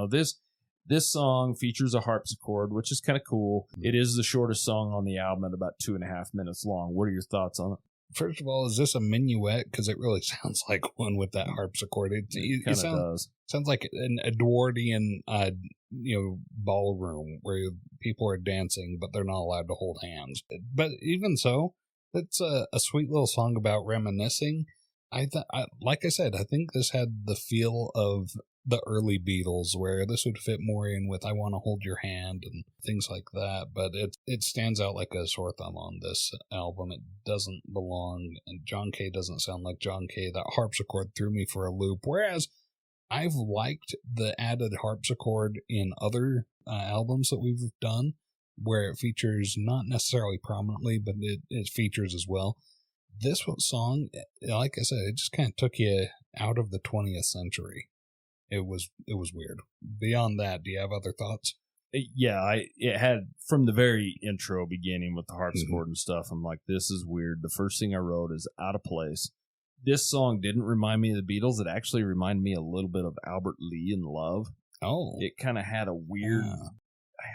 This song features a harpsichord, which is kind of cool. It is the shortest song on the album at about 2.5 minutes long. What are your thoughts on it?
First of all, is this a minuet? Because it really sounds like one with that harpsichord. It kind of does. Sounds like an Edwardian, ballroom where people are dancing, but they're not allowed to hold hands. But even so, it's a sweet little song about reminiscing. Like I said, I think this had the feel of the early Beatles, where this would fit more in with I Want to Hold Your Hand and things like that, but it stands out like a sore thumb on this album. It doesn't belong, and John Kay doesn't sound like John Kay. That harpsichord threw me for a loop, whereas I've liked the added harpsichord in other albums that we've done, where it features not necessarily prominently, but it features as well. This song, like I said, it just kind of took you out of the 20th century. It was weird. Beyond that, do you have other thoughts?
Yeah, it had, from the very intro beginning with the harpsichord and stuff, I'm like, this is weird. The first thing I wrote is out of place. This song didn't remind me of the Beatles. It actually reminded me a little bit of Albert Lee in Love.
Oh.
It kind of had a weird...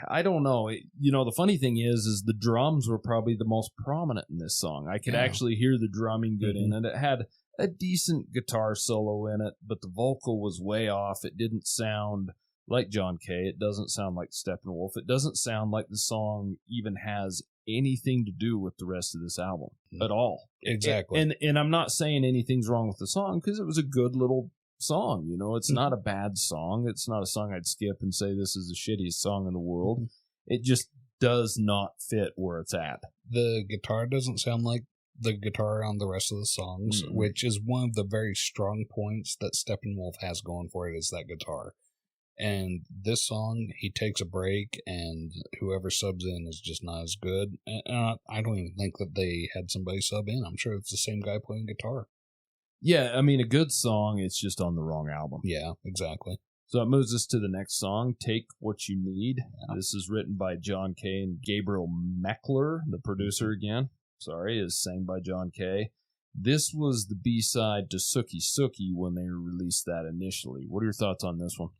I don't know. The funny thing is the drums were probably the most prominent in this song. I could actually hear the drumming good in it. It had a decent guitar solo in it, but the vocal was way off. It didn't sound like John Kay. It doesn't sound like Steppenwolf. It doesn't sound like the song even has anything to do with the rest of this album at all.
Exactly.
And I'm not saying anything's wrong with the song, because it was a good little song. It's not a bad song. It's not a song I'd skip and say this is the shittiest song in the world. It just does not fit where it's at.
The guitar doesn't sound like the guitar on the rest of the songs, which is one of the very strong points that Steppenwolf has going for it, is that guitar. And this song, he takes a break, and whoever subs in is just not as good. And I don't even think that they had somebody sub in. I'm sure it's the same guy playing guitar.
Yeah, I mean, a good song, it's just on the wrong album.
Yeah, exactly.
So it moves us to the next song, Take What You Need. Yeah. This is written by John Kay and Gabriel Meckler, the producer again. Is sang by John Kay. This was the B-side to Sookie Sookie when they released that initially. What are your thoughts on this one?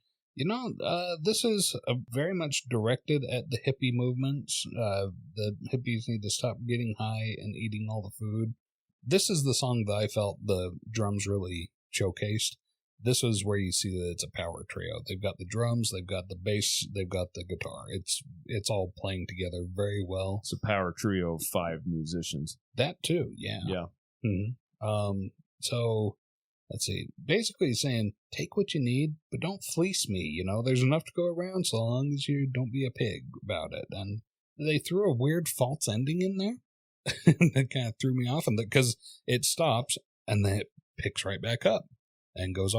This is very much directed at the hippie movements. The hippies need to stop getting high and eating all the food. This is the song that I felt the drums really showcased. this is where you see that it's a power trio. They've got the drums, they've got the bass, they've got the guitar. It's all playing together very well.
It's a power trio of 5 musicians.
That too, yeah.
Yeah.
Mm-hmm. So let's see. Basically he's saying, take what you need, but don't fleece me. You know, there's enough to go around so long as you don't be a pig about it. And they threw a weird false ending in there. That kind of threw me off, and because it stops and then it picks right back up and goes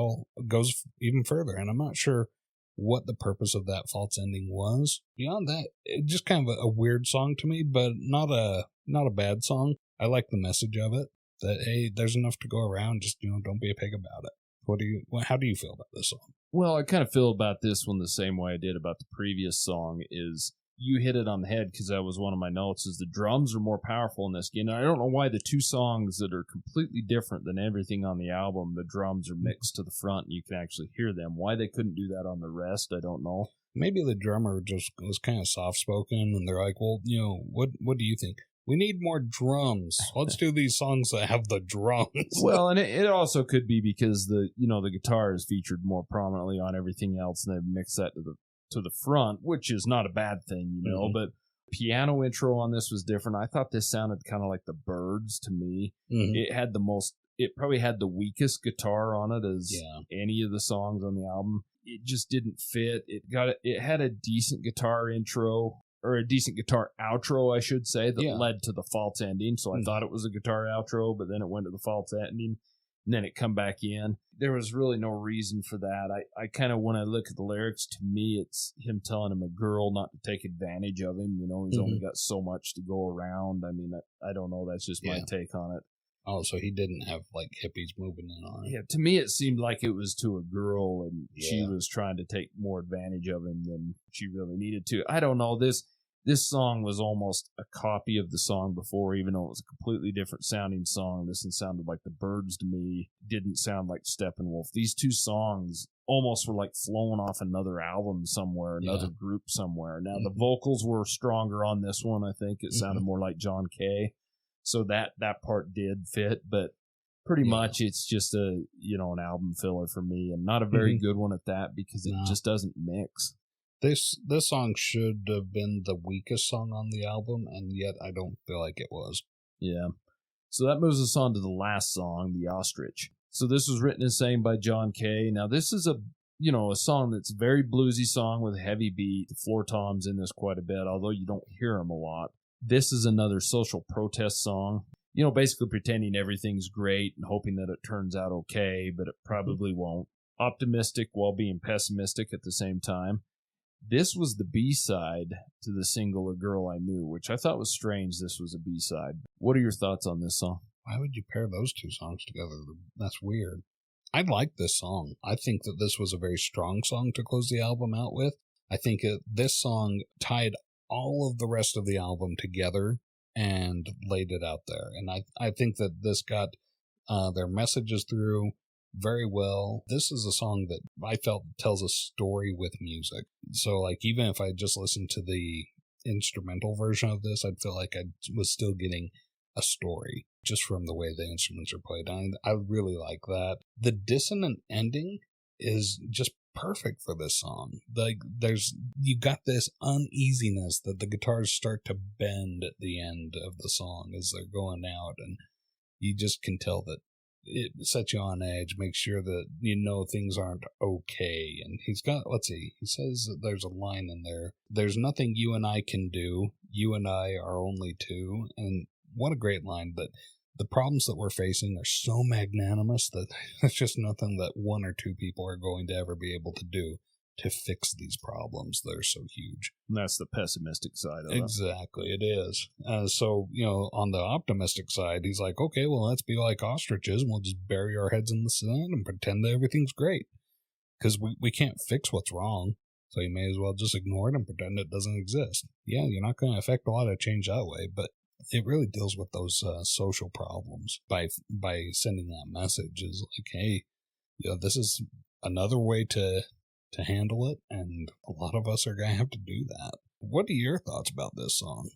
even further. And I'm not sure what the purpose of that false ending was. Beyond that, it just kind of a weird song to me, but not a bad song. I like the message of it. That, hey, there's enough to go around. Just, don't be a pig about it. How do you feel about this song?
Well, I kind of feel about this one the same way I did about the previous song. Is you hit it on the head, because that was one of my notes, is the drums are more powerful in this game. And I don't know why the 2 songs that are completely different than everything on the album, the drums are mixed to the front and you can actually hear them. Why they couldn't do that on the rest, I don't know.
Maybe the drummer just was kind of soft-spoken, and they're like, well, what do you think? We need more drums. Let's do these songs that have the drums.
Well, and it also could be because the guitar is featured more prominently on everything else, and they've mixed that to the front, which is not a bad thing,
Mm-hmm.
But piano intro on this was different. I thought this sounded kind of like the Byrds to me.
Mm-hmm.
It probably had the weakest guitar on it as any of the songs on the album. It just didn't fit. It had a decent guitar intro, or a decent guitar outro, I should say, that led to the false ending. So I thought it was a guitar outro, but then it went to the false ending, and then it come back in. There was really no reason for that. I kind of, when I look at the lyrics, to me, it's him telling him a girl not to take advantage of him. He's only got so much to go around. I mean, I don't know. That's just my take on it.
Oh, so he didn't have, like, hippies moving in on it.
Yeah, to me, it seemed like it was to a girl, and she was trying to take more advantage of him than she really needed to. I don't know. This song was almost a copy of the song before, even though it was a completely different sounding song. This one sounded like the Byrds to me. Didn't sound like Steppenwolf. These 2 songs almost were like flown off another album somewhere, another group somewhere. Now, the vocals were stronger on this one, I think. It sounded more like John Kay. So that part did fit, but pretty much it's just an album filler for me, and not a very good one at that, because it just doesn't mix.
This song should have been the weakest song on the album, and yet I don't feel like it was.
Yeah. So that moves us on to the last song, The Ostrich. So this was written and sang by John Kay. Now this is a song that's a very bluesy song with a heavy beat. The floor toms in this quite a bit, although you don't hear them a lot. This is another social protest song. Basically pretending everything's great and hoping that it turns out okay, but it probably won't. Optimistic while being pessimistic at the same time. This was the B-side to the single A Girl I Knew, which I thought was strange this was a B-side. What are your thoughts on this song?
Why would you pair those 2 songs together? That's weird. I like this song. I think that this was a very strong song to close the album out with. I think this song tied all of the rest of the album together and laid it out there. And I think that this got their messages through very well. This is a song that I felt tells a story with music. So, like, even if I just listened to the instrumental version of this, I'd feel like I was still getting a story just from the way the instruments are played. I really like that. The dissonant ending is just perfect for this song. Like, you got this uneasiness that the guitars start to bend at the end of the song as they're going out, and you just can tell that it sets you on edge, makes sure that things aren't okay. And he's got, he says that there's a line in there, there's nothing you and I can do, you and I are only 2. And what a great line, that the problems that we're facing are so magnanimous that there's just nothing that 1 or 2 people are going to ever be able to do to fix these problems. They're so huge.
And that's the pessimistic side of it.
Exactly, it is. So, on the optimistic side, he's like, okay, well, let's be like ostriches, and we'll just bury our heads in the sand and pretend that everything's great. Because we can't fix what's wrong, so you may as well just ignore it and pretend it doesn't exist. Yeah, you're not going to affect a lot of change that way, but it really deals with those social problems by sending that message. Is like, hey, this is another way to handle it, and a lot of us are going to have to do that. What are your thoughts about this song?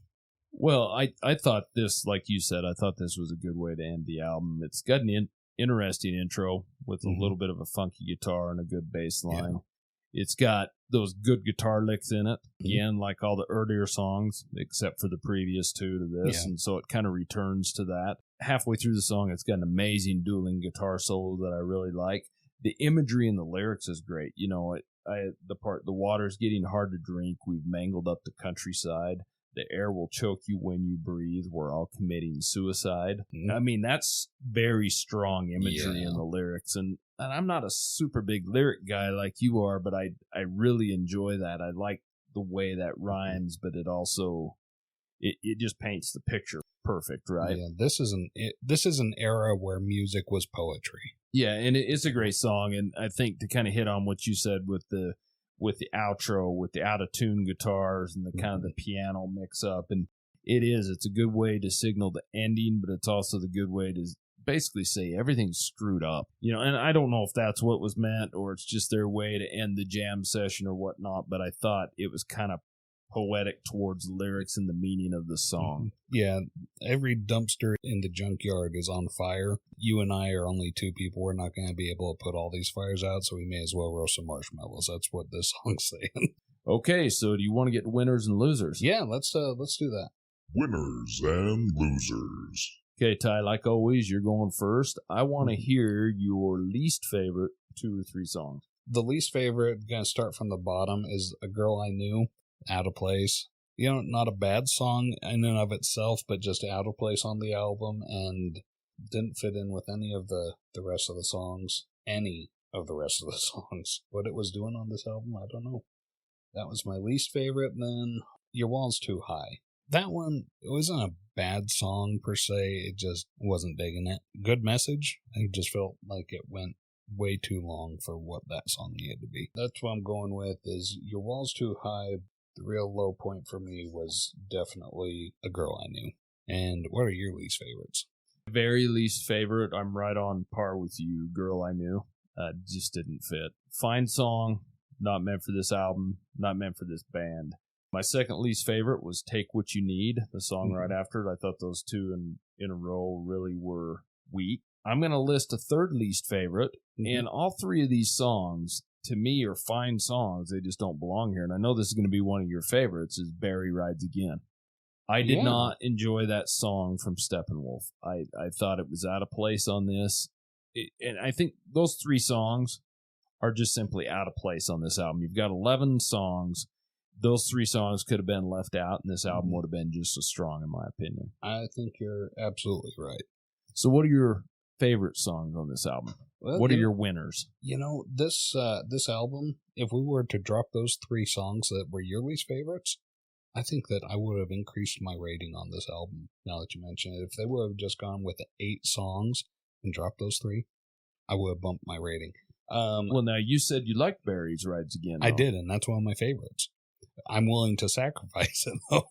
Well, I thought this, like you said, I thought this was a good way to end the album. It's got interesting intro with a little bit of a funky guitar and a good bass line. Yeah. It's got those good guitar licks in it, again, like all the earlier songs, except for the previous two to this, and so it kind of returns to that. Halfway through the song, it's got an amazing dueling guitar solo that I really like. The imagery in the lyrics is great. You know, the water's getting hard to drink, we've mangled up the countryside, the air will choke you when you breathe, we're all committing suicide. I mean, that's very strong imagery in the lyrics, and I'm not a super big lyric guy like you are, but I really enjoy that. I like the way that rhymes, but it also it just paints the picture perfect, right?
Yeah, this is an era where music was poetry.
Yeah, and it's a great song, and I think to kind of hit on what you said with the outro, with the out of tune guitars and the kind of the piano mix up, and it's a good way to signal the ending, but it's also the good way to basically say everything's screwed up, you know. And I don't know if that's what was meant or it's just their way to end the jam session or whatnot, but I thought it was kind of poetic towards the lyrics and the meaning of the song.
Yeah, every dumpster in the junkyard is on fire. You and I are only two people. We're not going to be able to put all these fires out, so we may as well roast some marshmallows. That's what this song's saying.
Okay, so do you want to get winners and losers?
Yeah, let's do that.
Winners and losers.
Okay, Ty, like always, you're going first. I want to hear your least favorite 2 or 3 songs.
The least favorite, going to start from the bottom, is A Girl I Knew, Out of Place. You know, not a bad song in and of itself, but just out of place on the album and didn't fit in with any of the rest of the songs. What it was doing on this album, I don't know. That was my least favorite. Then Your Wall's Too High. That one, it wasn't a bad song per se, it just wasn't digging it. Good message, I just felt like it went way too long for what that song needed to be. That's what I'm going with, is Your Wall's Too High. The real low point for me was definitely A Girl I Knew. And what are your least favorites?
Very least favorite, I'm right on par with you, Girl I Knew. Just didn't fit. Fine song, not meant for this album, not meant for this band. My second least favorite was Take What You Need, the song right after it. I thought those two in a row really were weak. I'm going to list a third least favorite, and all 3 of these songs, to me, are fine songs. They just don't belong here. And I know this is going to be one of your favorites, is Barry Rides Again. I did not enjoy that song from Steppenwolf. I thought it was out of place on this. And I think those 3 songs are just simply out of place on this album. You've got 11 songs. Those 3 songs could have been left out, and this album would have been just as strong, in my opinion.
I think you're absolutely right.
So what are your favorite songs on this album? Well, what are your winners?
You know, this album, if we were to drop those 3 songs that were your least favorites, I think that I would have increased my rating on this album, now that you mention it. If they would have just gone with 8 songs and dropped those 3, I would have bumped my rating.
Well, now, you said you liked Barry's Rides Again, though.
I did, and that's one of my favorites. I'm willing to sacrifice it, though.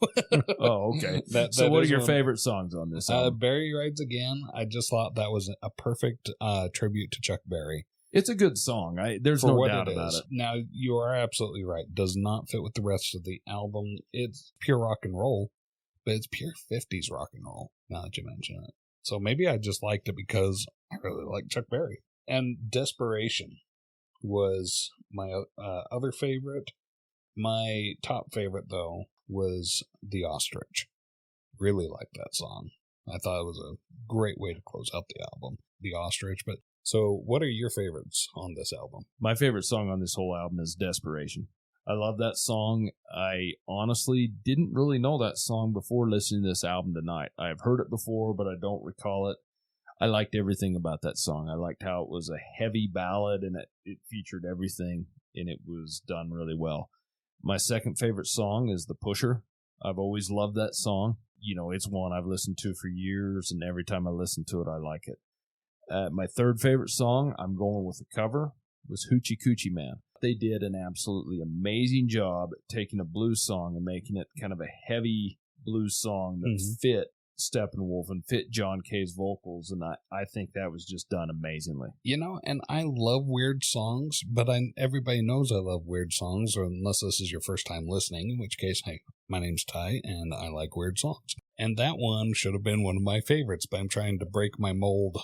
Oh, okay. So what are your favorite songs on this album?
Barry Rides Again. I just thought that was a perfect tribute to Chuck Berry.
It's a good song. There's no doubt about it.
Now, you are absolutely right. Does not fit with the rest of the album. It's pure rock and roll, but it's pure 50s rock and roll, now that you mention it. So maybe I just liked it because I really like Chuck Berry. And Desperation was my other favorite. My top favorite, though, was The Ostrich. Really liked that song. I thought it was a great way to close out the album, The Ostrich. But so what are your favorites on this album?
My favorite song on this whole album is Desperation. I love that song. I honestly didn't really know that song before listening to this album tonight. I've heard it before, but I don't recall it. I liked everything about that song. I liked how it was a heavy ballad, and it featured everything, and it was done really well. My second favorite song is The Pusher. I've always loved that song. You know, it's one I've listened to for years, and every time I listen to it, I like it. My third favorite song, I'm going with the cover, was Hoochie Coochie Man. They did an absolutely amazing job at taking a blues song and making it kind of a heavy blues song that fit Steppenwolf and fit John Kay's vocals, and I think that was just done amazingly.
You know, and I love weird songs, but everybody knows I love weird songs, or unless this is your first time listening, in which case I My name's Ty, and I like weird songs. And that one should have been one of my favorites, but I'm trying to break my mold.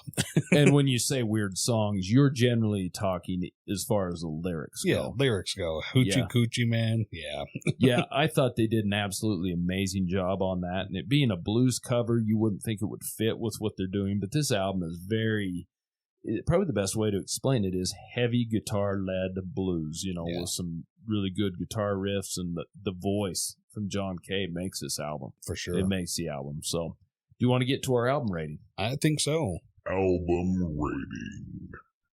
And when you say weird songs, you're generally talking as far as the lyrics go.
Yeah, lyrics go. Hoochie Coochie Man. Yeah.
Yeah, I thought they did an absolutely amazing job on that. And it being a blues cover, you wouldn't think it would fit with what they're doing. But this album is probably the best way to explain it is heavy guitar-led blues, with some really good guitar riffs, and the voice from John Kay makes this album.
For sure.
It makes the album. So, do you want to get to our album rating?
I think so.
Album rating.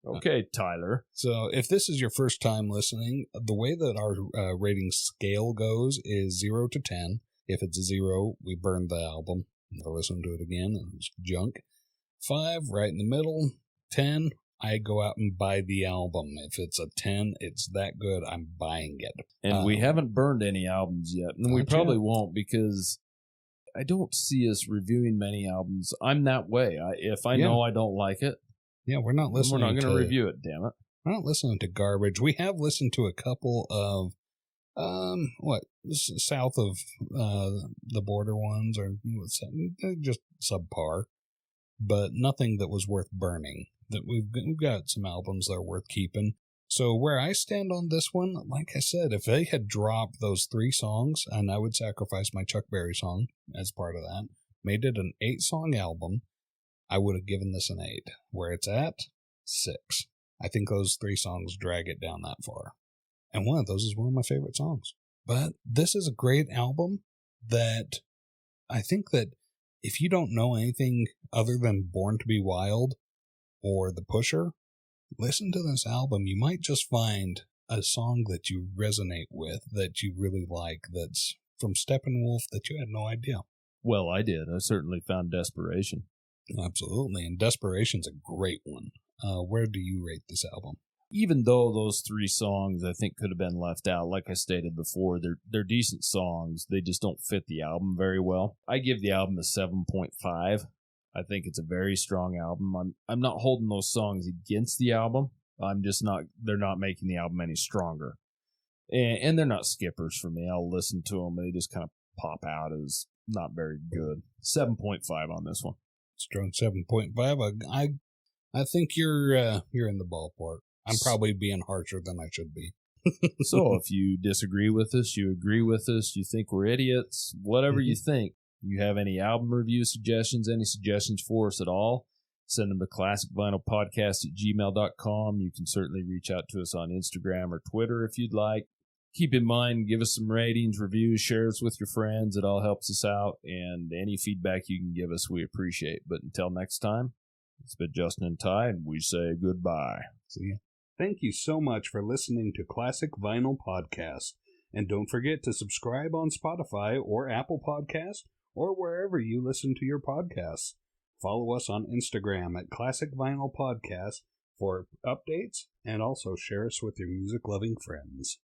Okay, Tyler.
So, if this is your first time listening, the way that our rating scale goes is 0 to 10. If it's a 0, we burn the album. Never listen to it again. It's junk. 5, right in the middle. 10, I go out and buy the album. If it's a 10, it's that good, I'm buying it.
And we haven't burned any albums yet. And we probably won't, because I don't see us reviewing many albums. I'm that way. If I know I don't like it,
we're not listening.
We're not going to review it, damn it.
We're not listening to garbage. We have listened to a couple of, south of the border ones, or they're just subpar, but nothing that was worth burning. That we've got some albums that are worth keeping. So where I stand on this one, like I said, if they had dropped those 3 songs, and I would sacrifice my Chuck Berry song as part of that, made it an 8-song album, I would have given this an 8. Where it's at, 6. I think those 3 songs drag it down that far. And one of those is one of my favorite songs. But this is a great album that I think that if you don't know anything other than Born to Be Wild or The Pusher, listen to this album. You might just find a song that you resonate with, that you really like, that's from Steppenwolf that you had no idea.
Well, I did. I certainly found Desperation.
Absolutely, and Desperation's a great one. Where do you rate this album?
Even though those 3 songs I think could have been left out, like I stated before, they're decent songs. They just don't fit the album very well. I give the album a 7.5. I think it's a very strong album. I'm not holding those songs against the album. They're not making the album any stronger. And they're not skippers for me. I'll listen to them. They just kind of pop out as not very good. 7.5 on this one.
Strong 7.5. I think you're in the ballpark. I'm probably being harsher than I should be.
So if you disagree with us, you agree with us, you think we're idiots, whatever you think, you have any album review suggestions, any suggestions for us at all, send them to classicvinylpodcast@gmail.com. You can certainly reach out to us on Instagram or Twitter if you'd like. Keep in mind, give us some ratings, reviews, share us with your friends. It all helps us out, and any feedback you can give us, we appreciate. But until next time, it's been Justin and Ty, and we say goodbye.
See ya. Thank you so much for listening to Classic Vinyl Podcast. And don't forget to subscribe on Spotify or Apple Podcasts or wherever you listen to your podcasts. Follow us on Instagram at Classic Vinyl Podcast for updates, and also share us with your music-loving friends.